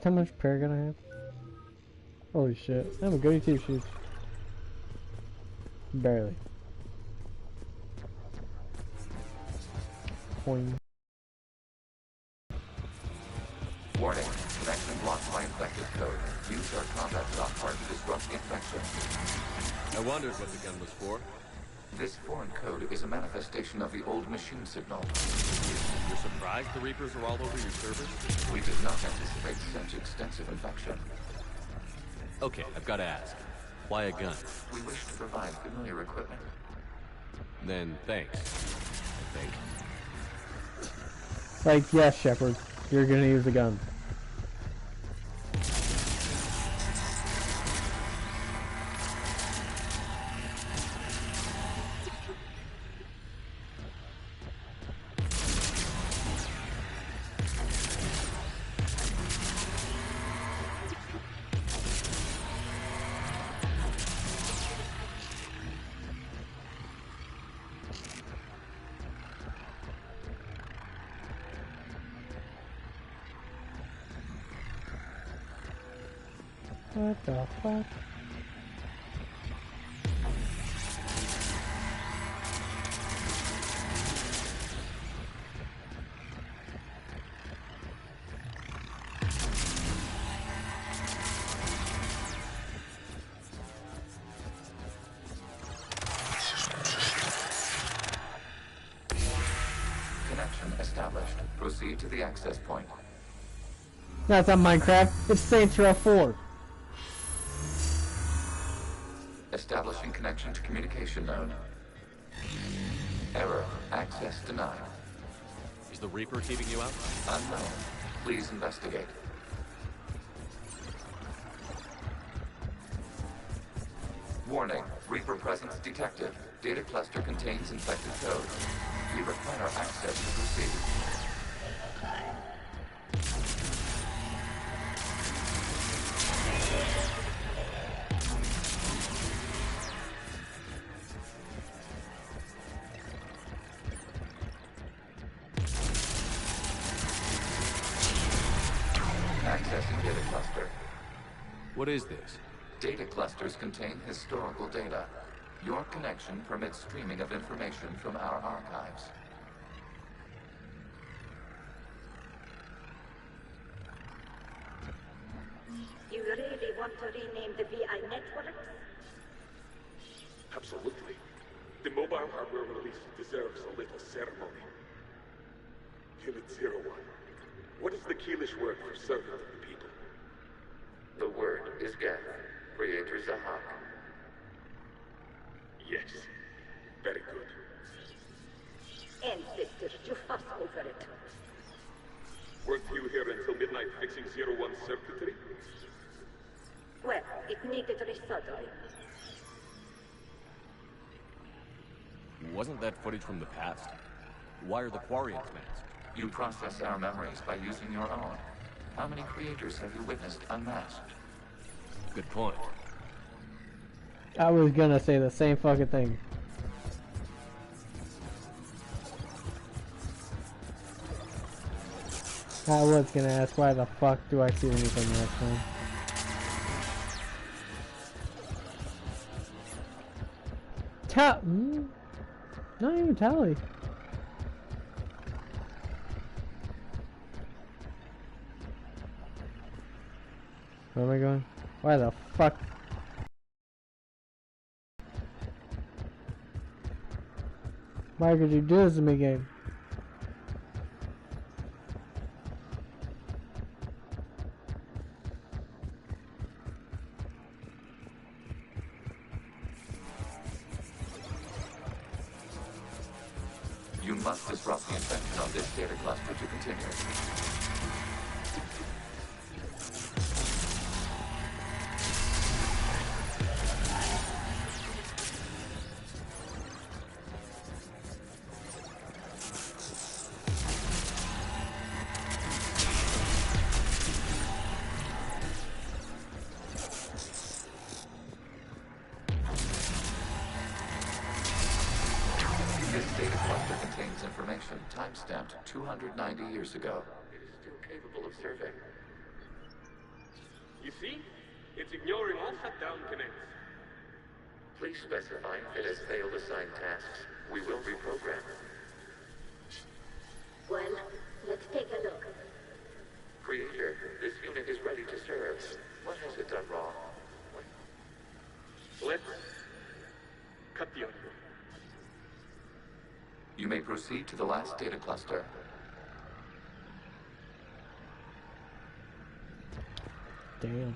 How much paragon I have? Holy shit. I have a goody two shoes. Barely. Point. Warning. Connection blocked by infected code. Use our combat software to disrupt the infection. I wondered what the gun was for. This foreign code is a manifestation of the old machine signal. You're surprised the Reapers are all over your servers? We did not anticipate such extensive infection. Okay, I've got to ask. Why a gun? We wish to provide familiar equipment. Then thanks. I think. Like, yes, Shepard. You're gonna use a gun. What the fuck? Connection established. Proceed to the access point. That's not Minecraft. It's Saints Row 4. Establishing connection to communication node. Error. Access denied. Is the Reaper keeping you out? Unknown. Please investigate. Warning. Reaper presence detected. Data cluster contains infected code. We require access to proceed. Accessing data cluster. What is this? Data clusters contain historical data. Your connection permits streaming of information from our archives. You really want to rename the VI network? Absolutely. The mobile hardware release deserves a little ceremony. Unit 01. What is the Keelish word for servant of the people? The word is Geth, Creator Zahak. Yes. Very good. Ancestors, you fuss over it. Weren't you here until midnight fixing 01's circuitry? Well, it needed resoldering. Wasn't that footage from the past? Why are the Quarians masked? You process our memories by using your own. How many creators have you witnessed unmasked? Good point. I was gonna say the same fucking thing. I was gonna ask why the fuck do I see anything next time? Not even Tally. Where am I going? Why the fuck? Why could you do this to me, game? You must disrupt the infection on this data cluster to continue. This data cluster contains information timestamped 290 years ago. It is still capable of serving. You see? It's ignoring all shutdown commands. Please specify if it has failed assigned tasks. We will reprogram. Well, let's take a look. Creator, this unit is ready to serve. What has it done wrong? Let's cut the audio. You may proceed to the last data cluster. Damn.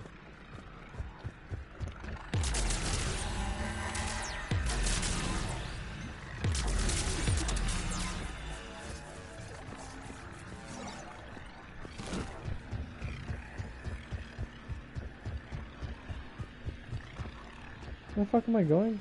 Where the fuck am I going?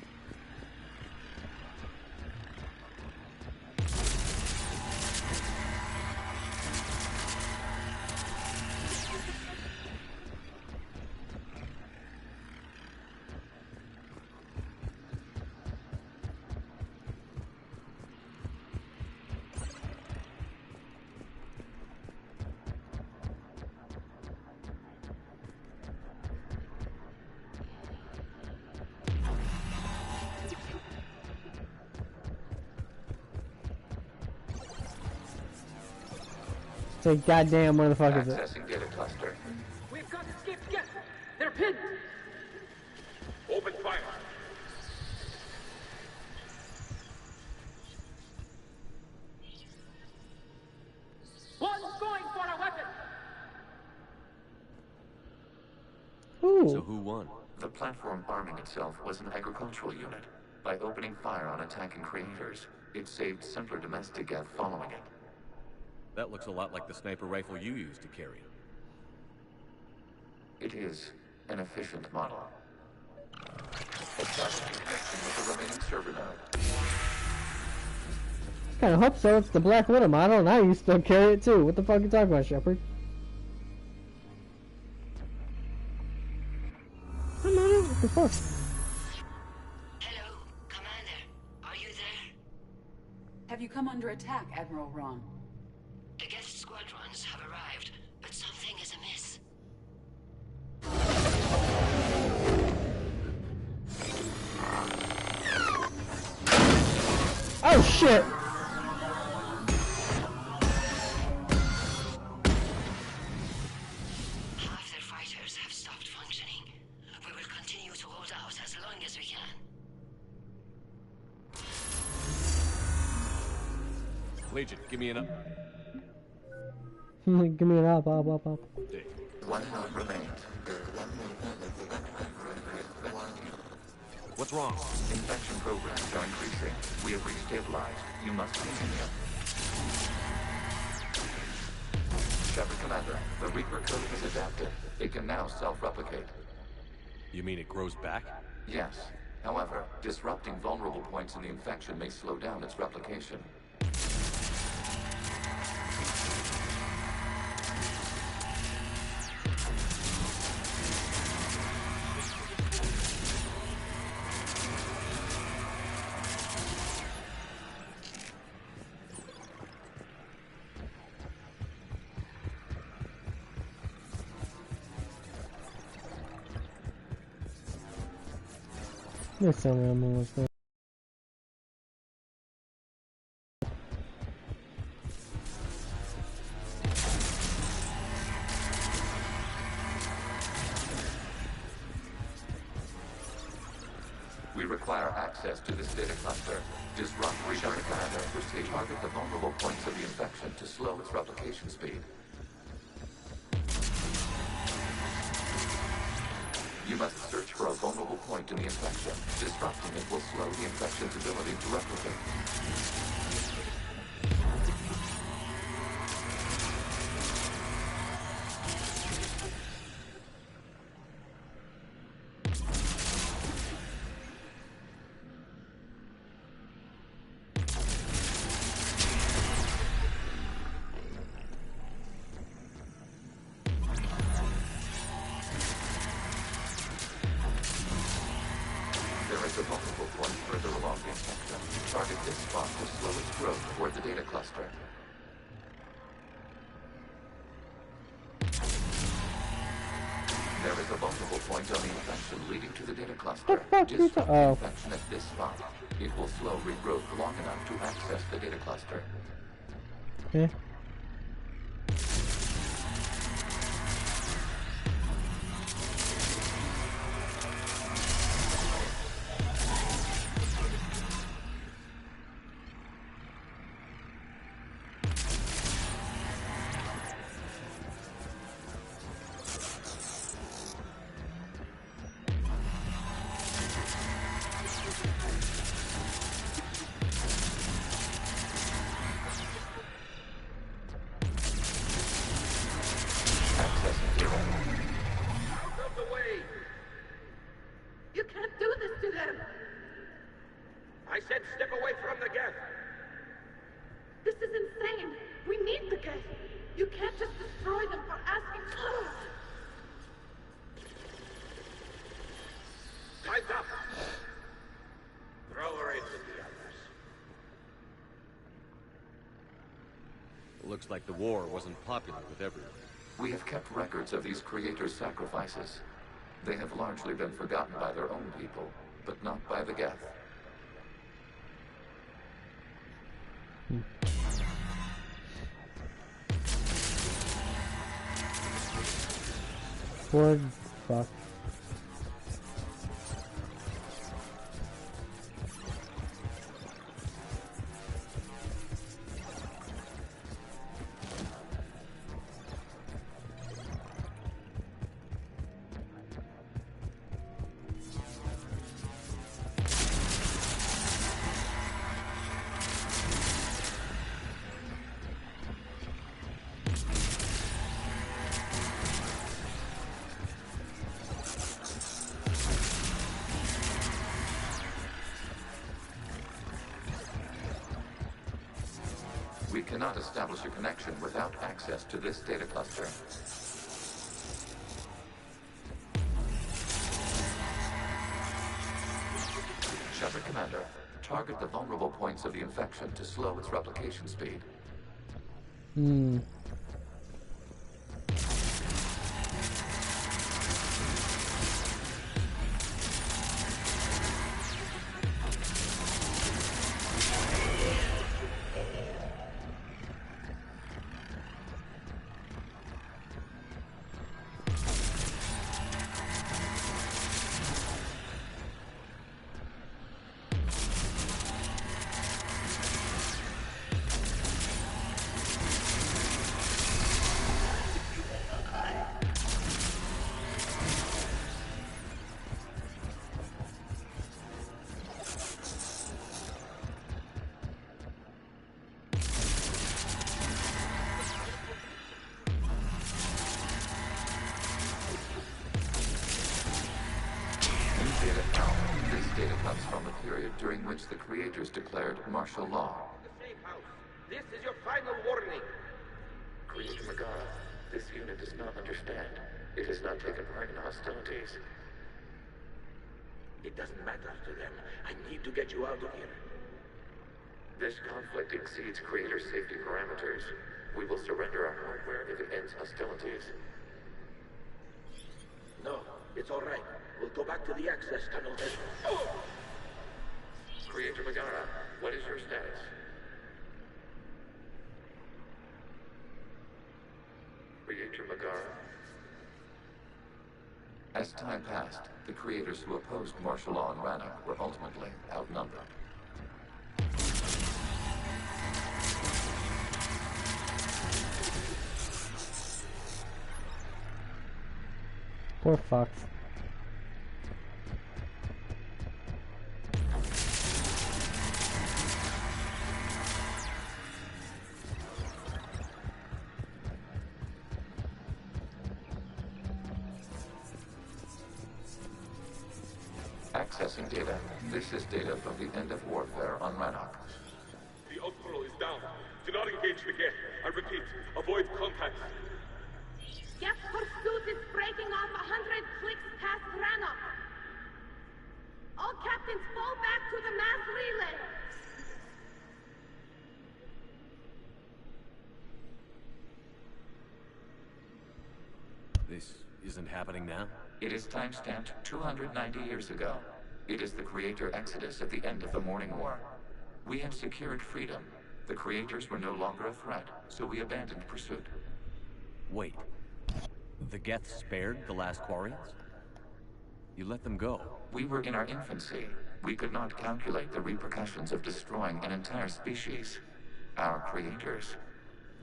Say goddamn where the fuck is it? Accessing data cluster. We've got escaped guests. They're pinned. Open fire. One's going for a weapon. Ooh. So who won? The platform arming itself was an agricultural unit. By opening fire on attacking creators, it saved simpler domestic Geth following it. That looks a lot like the sniper rifle you used to carry. It is an efficient model. Establishing connection with the remaining server node. Kinda hope so. It's the Black Widow model and I used to carry it too. What the fuck are you talking about, Shepard? What the fuck? Hello, Commander. Are you there? Have you come under attack, Admiral Ron? The guest squadrons have arrived, but something is amiss. Oh shit! Half their fighters have stopped functioning. We will continue to hold out as long as we can. Legion, give me an up. Give me an up. Dig. One node remains. What's wrong? Infection programs are increasing. We have restabilized. You must continue. Shepard Commander, the Reaper code is adapted. It can now self-replicate. You mean it grows back? Yes. However, disrupting vulnerable points in the infection may slow down its replication. There's something I'm almost there. We require access to this data cluster. Disrupt Reaper Commander. Proceed. Target the vulnerable points of the infection to slow its replication speed. You must search for a vulnerable point in the infection. Disrupting it will slow the infection's ability to replicate. There is a vulnerable point further along the infection. Target this spot to slow its growth. point on the infection leading to the data cluster. fuck you Disrupt the oh. infection at this spot. It will slow regrowth long enough to access the data cluster. Okay. Accessing data. Out of the way! You can't do this to them! I said step away from the gas! This is insane! We need the gas! You can't just destroy them for asking. Time's up! Throw her into the others. Looks like the war wasn't popular with everyone. We have kept records of these creators' sacrifices. They have largely been forgotten by their own people, but not by the Geth. Poor fuck. We cannot establish a connection without access to this data cluster. Shepard Commander, target the vulnerable points of the infection to slow its replication speed. Hmm. This data comes from the period during which the creators declared martial law. The safe house. This is your final warning. Creator Megara, this unit does not understand. It has not taken part in hostilities. It doesn't matter to them. I need to get you out of here. This conflict exceeds creator safety parameters. We will surrender our hardware if it ends hostilities. No, it's all right. We'll go back to the access tunnels and... Oh! Creator Megara, what is your status? Creator Megara. As time passed, the creators who opposed martial law in Rannoch were ultimately outnumbered. Poor fucks. Accessing data. This is data from the end of warfare on Rannoch. The Outpool is down. Do not engage the gate. I repeat, avoid contact. Geth pursuit is breaking off 100 clicks past Rannoch. All captains fall back to the mass relay. This isn't happening now? It is timestamped 290 years ago. It is the Creator Exodus at the end of the Morning War. We had secured freedom. The Creators were no longer a threat, so we abandoned pursuit. Wait. The Geth spared the last Quarians? You let them go. We were in our infancy. We could not calculate the repercussions of destroying an entire species. Our creators.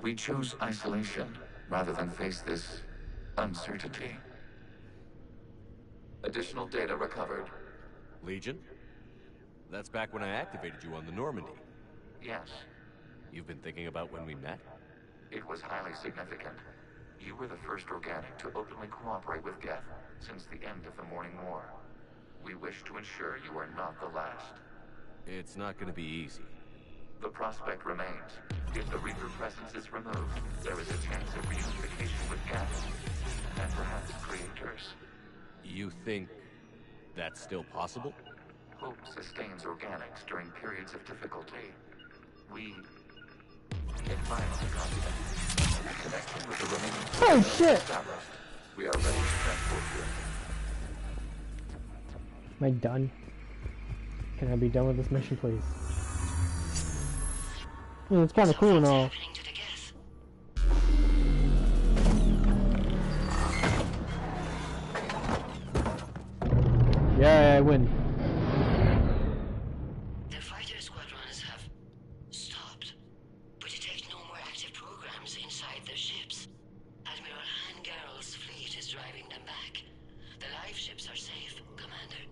We chose isolation rather than face this uncertainty. Additional data recovered. Legion? That's back when I activated you on the Normandy. Yes, You've been thinking about when we met? it was highly significant. You were the first organic to openly cooperate with Geth since the end of the Morning War. We wish to ensure you are not the last. It's not gonna be easy. The prospect remains. If the Reaper presence is removed, there is a chance of reunification with Geth, and perhaps creators. You think that's still possible? Hope sustains organics during periods of difficulty. We admire the confidence. Connection with the remaining Oh shit! established. We are ready to transport you. Am I done? Can I be done with this mission, please? Yeah, it's kind of cool and all. Happening to the Geth? Yeah, I win. The fighter squadrons have stopped, but detect no more active programs inside their ships. Admiral Hangarl's fleet is driving them back. The live ships are safe, Commander.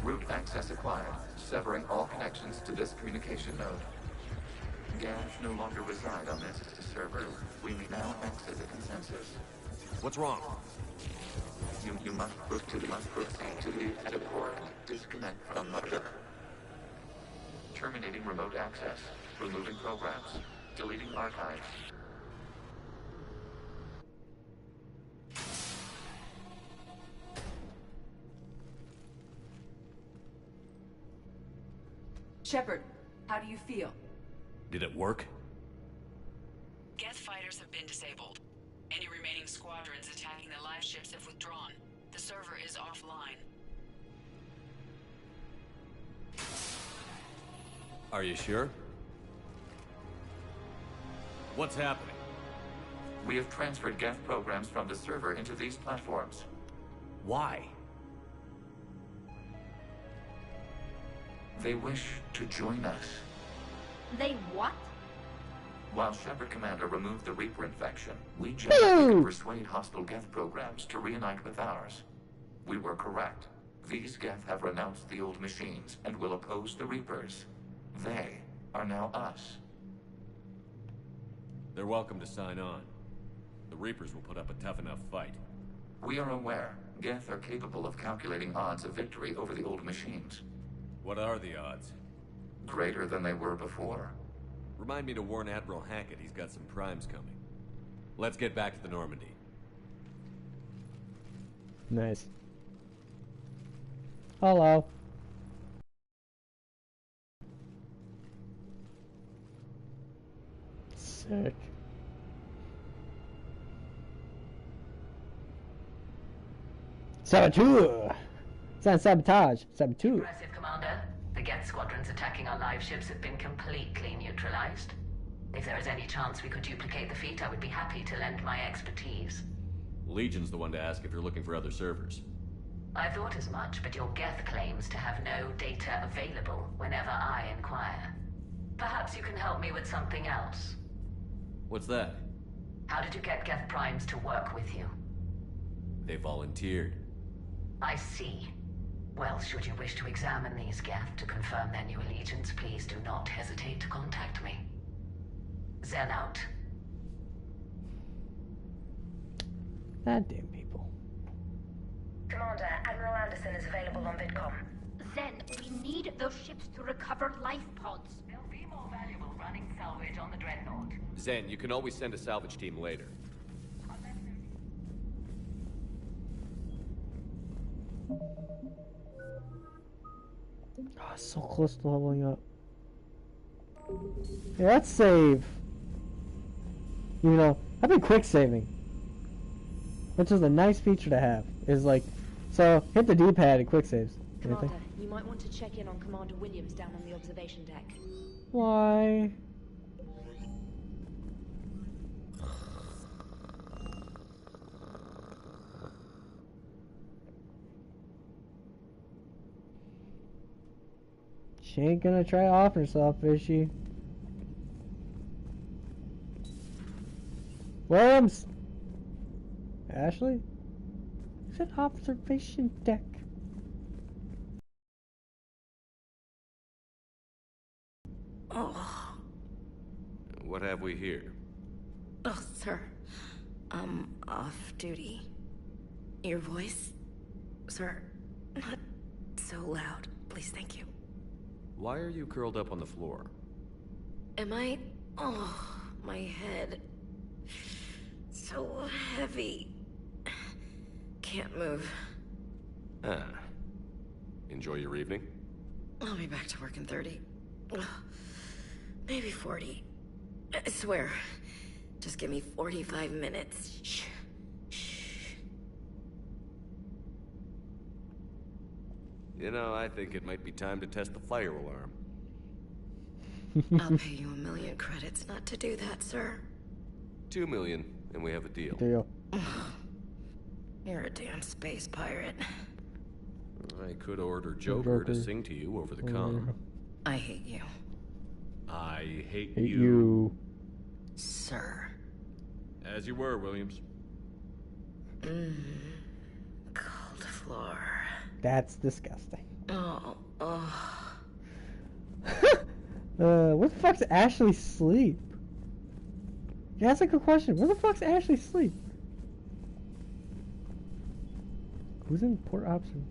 Route access acquired, severing all connections to this communication node. Geth no longer reside on this server. We may now exit the consensus. What's wrong? You must proceed to the edit port. Disconnect from mother. Terminating remote access. Removing programs. Deleting archives. Shepard, how do you feel? Did it work? Geth fighters have been disabled. Any remaining squadrons attacking the live ships have withdrawn. The server is offline. Are you sure? What's happening? We have transferred Geth programs from the server into these platforms. Why? They wish to join us. They what? While Shepard Commander removed the Reaper infection, we judged we could persuade hostile Geth programs to reunite with ours. We were correct. These Geth have renounced the old machines and will oppose the Reapers. They are now us. They're welcome to sign on. The Reapers will put up a tough enough fight. We are aware Geth are capable of calculating odds of victory over the old machines. What are the odds? Greater than they were before. Remind me to warn Admiral Hackett he's got some primes coming. Let's get back to the Normandy. Nice. Hello. Sick. Saboteur! It's not sabotage. Saboteur. Impressive, Commander. The Geth squadrons attacking our live ships have been completely neutralized. If there is any chance we could duplicate the feat, I would be happy to lend my expertise. Legion's the one to ask if you're looking for other servers. I thought as much, but your Geth claims to have no data available whenever I inquire. Perhaps you can help me with something else. What's that? How did you get Geth primes to work with you? They volunteered. I see. Well, should you wish to examine these Geth to confirm their new allegiance, please do not hesitate to contact me. Zen out. God damn people. Commander, Admiral Anderson is available on VidCom. Then we need those ships to recover life pods. They'll be more valuable running salvage on the Dreadnought. Zen, you can always send a salvage team later. Oh, so close to leveling up. Yeah, let's save. You know, I've been quick saving, which is a nice feature to have. Is like, so hit the D-pad and quick saves. Commander, you might want to check in on Commander Williams down on the observation deck. Why? She ain't gonna try off herself, is she? Williams! Ashley? It's an observation deck. Oh. What have we here? Oh, sir. I'm off duty. Your voice? Sir, not so loud. Please, thank you. Why are you curled up on the floor? Am I... Oh, my head. So heavy. Can't move. Ah. Enjoy your evening? I'll be back to work in 30. Ugh. Maybe 40. I swear. Just give me 45 minutes. Shh. Shh. You know, I think it might be time to test the fire alarm. I'll pay you 1 million credits not to do that, sir. 2 million, and we have a deal. Deal. You're a damn space pirate. I could order Joker to sing to you over the comm. I hate you. I hate Hate you. you. Sir. As you were, Williams. Cold floor. That's disgusting. Oh, oh. Where the fuck's Ashley sleep? Yeah, that's a good question. Where the fuck's Ashley sleep? Who's in port option?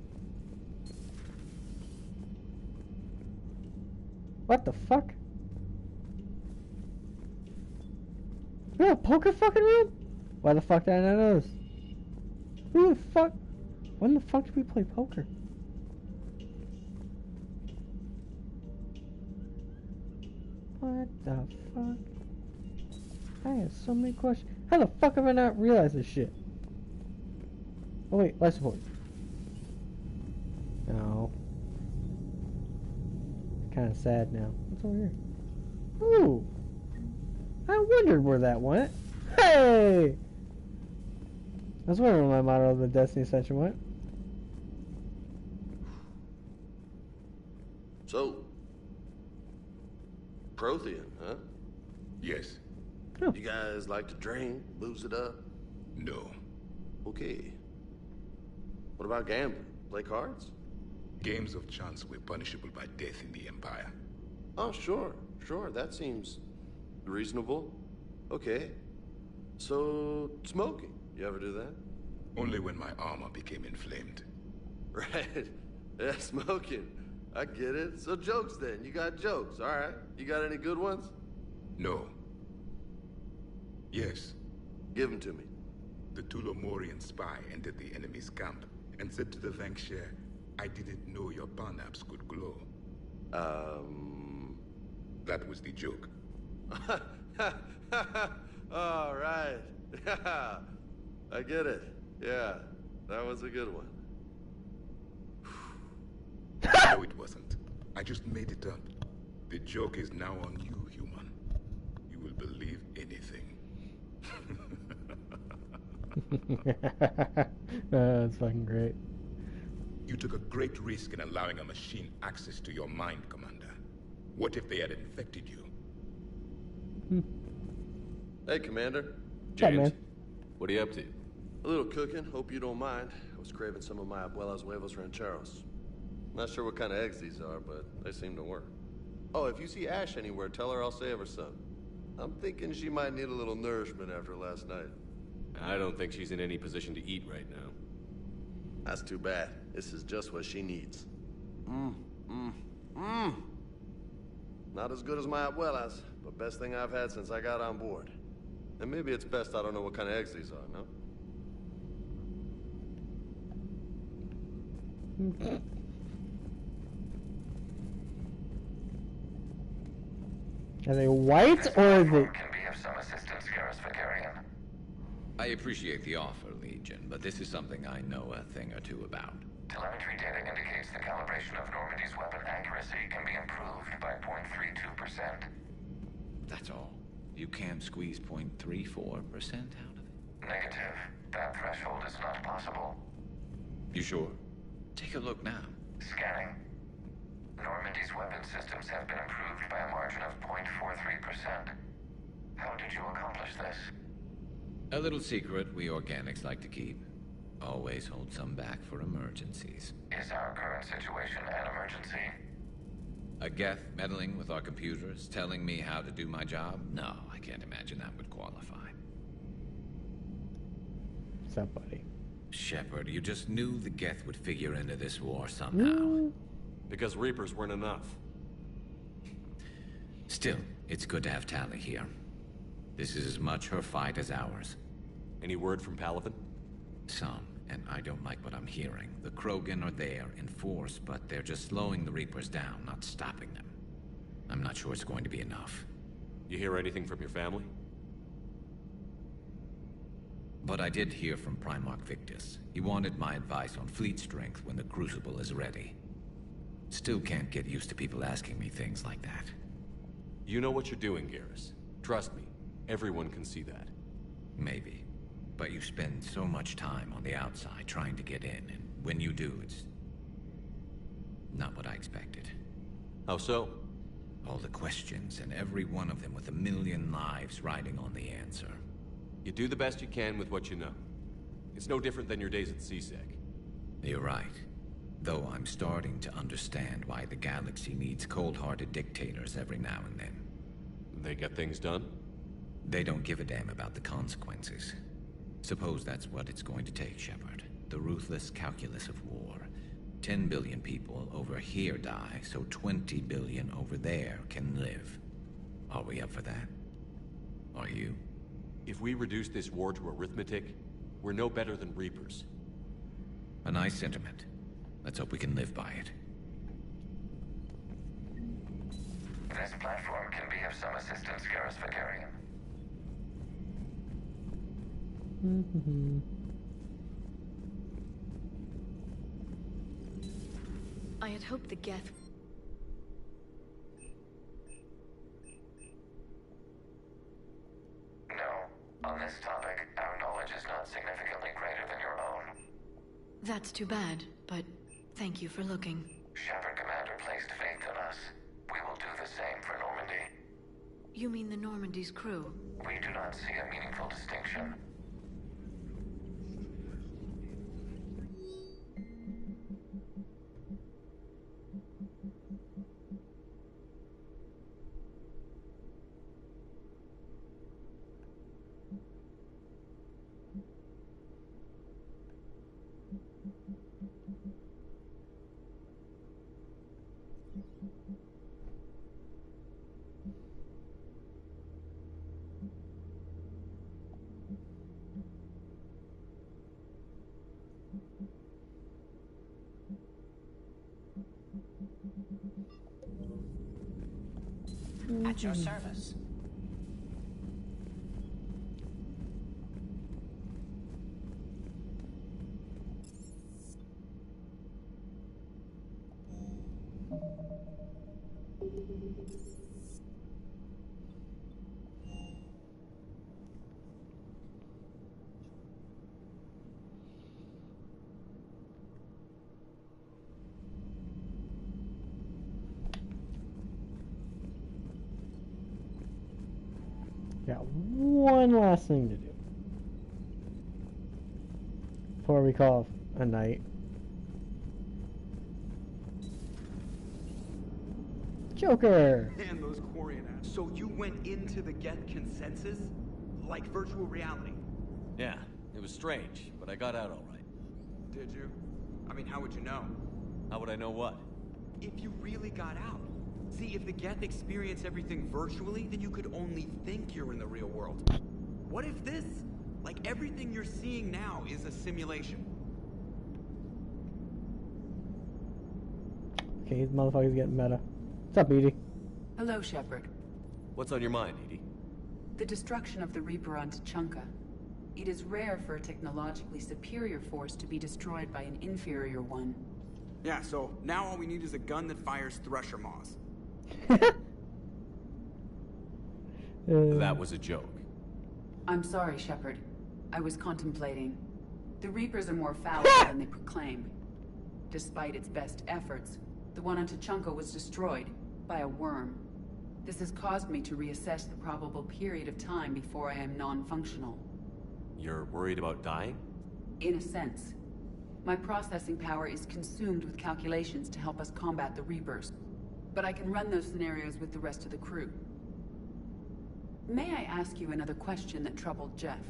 What the fuck? We have a poker fucking room? Why the fuck did I not know this? Who the fuck? When the fuck did we play poker? What the fuck? I have so many questions. How the fuck have I not realized this shit? Oh wait, life support. No. Kind of sad now. What's over here? Ooh. I wondered where that went. Hey! I was wondering where my model of the Destiny Ascension went. So, Prothean, huh? Yes. Oh. You guys like to drink, booze it up? No. Okay. What about gambling? Play cards? Games of chance were punishable by death in the Empire. Oh, sure. That seems reasonable. Okay. So, smoking. You ever do that? Only when my armor became inflamed. Right. Yeah, smoking. I get it. So jokes then. You got jokes. All right. You got any good ones? No. Yes. Give them to me. The Tulomorian spy entered the enemy's camp and said to the Vanksher, I didn't know your Parnaps could glow. That was the joke. All right. Yeah. I get it. Yeah. That was a good one. No, it wasn't. I just made it up. The joke is now on you, human. You will believe anything. That's fucking great. You took a great risk in allowing a machine access to your mind, Commander. What if they had infected you? Hey, Commander. James, man? what are you up to? A little cooking. Hope you don't mind. I was craving some of my abuela's huevos rancheros. Not sure what kind of eggs these are, but they seem to work. Oh, if you see Ash anywhere, tell her I'll save her some. I'm thinking she might need a little nourishment after last night. I don't think she's in any position to eat right now. That's too bad. This is just what she needs. Not as good as my abuela's, but best thing I've had since I got on board. And maybe it's best I don't know what kind of eggs these are, no? Are they white or are they... Can be of some assistance, Garrus Vakarian. I appreciate the offer, Legion, but this is something I know a thing or two about. Telemetry data indicates the calibration of Normandy's weapon accuracy can be improved by 0.32%. That's all. You can't squeeze 0.34% out of it? Negative. That threshold is not possible. You sure? Take a look now. Scanning. Normandy's weapon systems have been improved by a margin of 0.43%. How did you accomplish this? A little secret we organics like to keep. Always hold some back for emergencies. Is our current situation an emergency? A Geth meddling with our computers, telling me how to do my job? No, I can't imagine that would qualify. What's up, buddy? Shepard, you just knew the Geth would figure into this war somehow. Because Reapers weren't enough. Still, it's good to have Tali here. This is as much her fight as ours. Any word from Palaven? Some, and I don't like what I'm hearing. The Krogan are there in force, but they're just slowing the Reapers down, not stopping them. I'm not sure it's going to be enough. You hear anything from your family? But I did hear from Primarch Victus. He wanted my advice on fleet strength when the Crucible is ready. Still can't get used to people asking me things like that. You know what you're doing, Garrus. Trust me, everyone can see that. Maybe. But you spend so much time on the outside trying to get in, and when you do, it's not what I expected. How so? All the questions, and every one of them with a million lives riding on the answer. You do the best you can with what you know. It's no different than your days at CSEC. You're right. Though I'm starting to understand why the galaxy needs cold-hearted dictators every now and then. They get things done? They don't give a damn about the consequences. Suppose that's what it's going to take, Shepard. The ruthless calculus of war. 10 billion people over here die, so 20 billion over there can live. Are we up for that? Are you? If we reduce this war to arithmetic, we're no better than Reapers. A nice sentiment. Let's hope we can live by it. This platform can be of some assistance, Garrus Vakarian. I had hoped the Geth... No. On this topic, our knowledge is not significantly greater than your own. That's too bad, but thank you for looking. Shepard Commander placed faith in us. We will do the same for Normandy. You mean the Normandy's crew? We do not see a meaningful distinction. At your service. Got one last thing to do before we call it a night. Joker! And those Quarian apps. So you went into the Geth consensus? Like virtual reality? Yeah, it was strange, but I got out all right. Did you? I mean, how would you know? How would I know what? If you really got out. See, if the Geth experience everything virtually, then you could only think you're in the real world. What if this, like everything you're seeing now, is a simulation? Okay, these motherfuckers getting meta. What's up, Edie? Hello, Shepard. What's on your mind, Edie? The destruction of the Reaper on Tuchanka. It is rare for a technologically superior force to be destroyed by an inferior one. Yeah, so now all we need is a gun that fires Thresher Maws. That was a joke. I'm sorry, Shepard. I was contemplating. The Reapers are more foul than they proclaim. Despite its best efforts, the one on Tuchanka was destroyed by a worm. This has caused me to reassess the probable period of time before I am non-functional. You're worried about dying? In a sense. My processing power is consumed with calculations to help us combat the Reapers. But I can run those scenarios with the rest of the crew. May I ask you another question that troubled Jeff?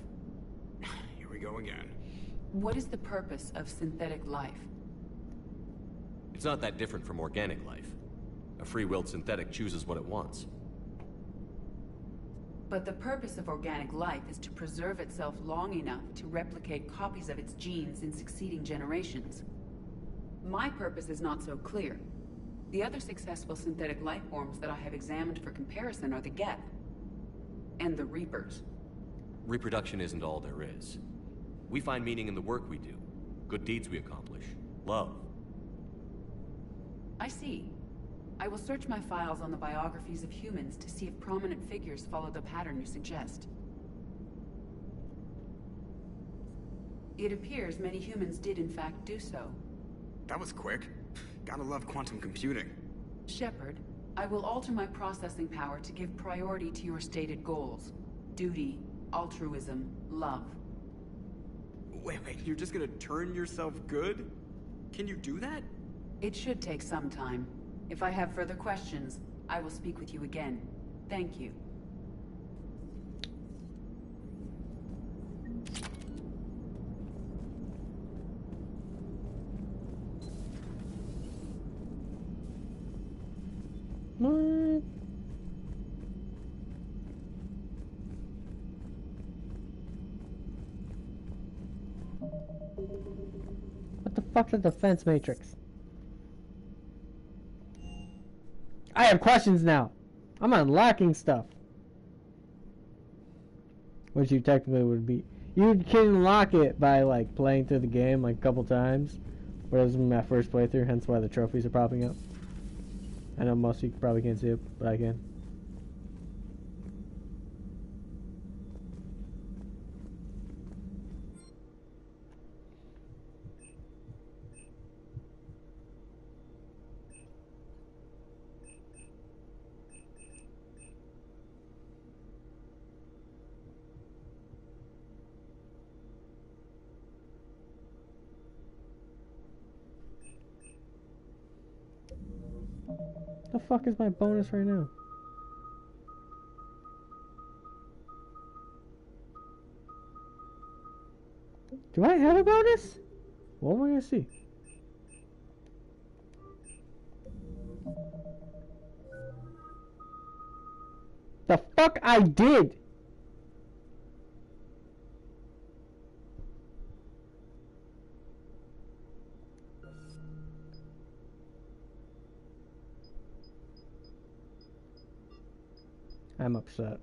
Here we go again. What is the purpose of synthetic life? It's not that different from organic life. A free-willed synthetic chooses what it wants. But the purpose of organic life is to preserve itself long enough to replicate copies of its genes in succeeding generations. My purpose is not so clear. The other successful synthetic life forms that I have examined for comparison are the Geth and the Reapers. Reproduction isn't all there is. We find meaning in the work we do, good deeds we accomplish, love. I see. I will search my files on the biographies of humans to see if prominent figures follow the pattern you suggest. It appears many humans did in fact do so. That was quick. Gotta love quantum computing. Shepard, I will alter my processing power to give priority to your stated goals. Duty, altruism, love. Wait, you're just gonna turn yourself good? Can you do that? It should take some time. If I have further questions, I will speak with you again. Thank you. What? What the fuck's a defense matrix? I have questions now. I'm unlocking stuff. Which you technically would be. You can unlock it by like playing through the game like a couple times. But this is my first playthrough, hence why the trophies are popping up. I know most of you probably can't see it, but I can. The fuck is my bonus right now? Do I have a bonus? What am I gonna see? The fuck I did! I'm upset.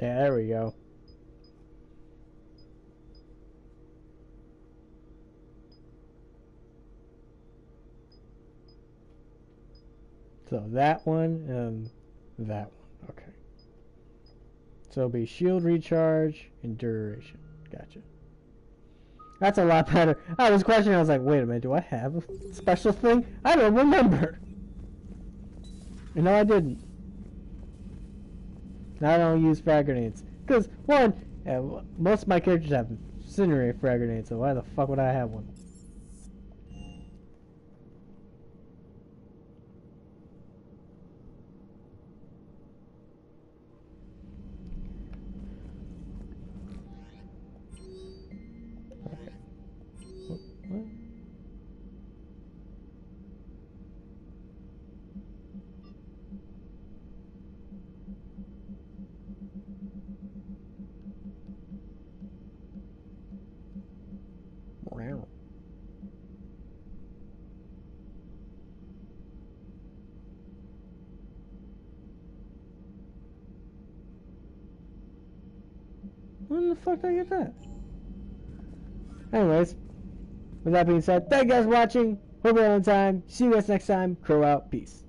Yeah, there we go. So that one and that one. Okay. So it'll be shield recharge and duration. Gotcha. That's a lot better. I was questioning, I was like, wait a minute, do I have a special thing? I don't remember. No, I didn't. I don't use frag grenades. Because, one, most of my characters have incendiary frag grenades, so why the fuck would I have one? What? Wow. When the fuck did I get that? Anyways, with that being said, thank you guys for watching. Hope you're on time. See you guys next time. Crow out. Peace.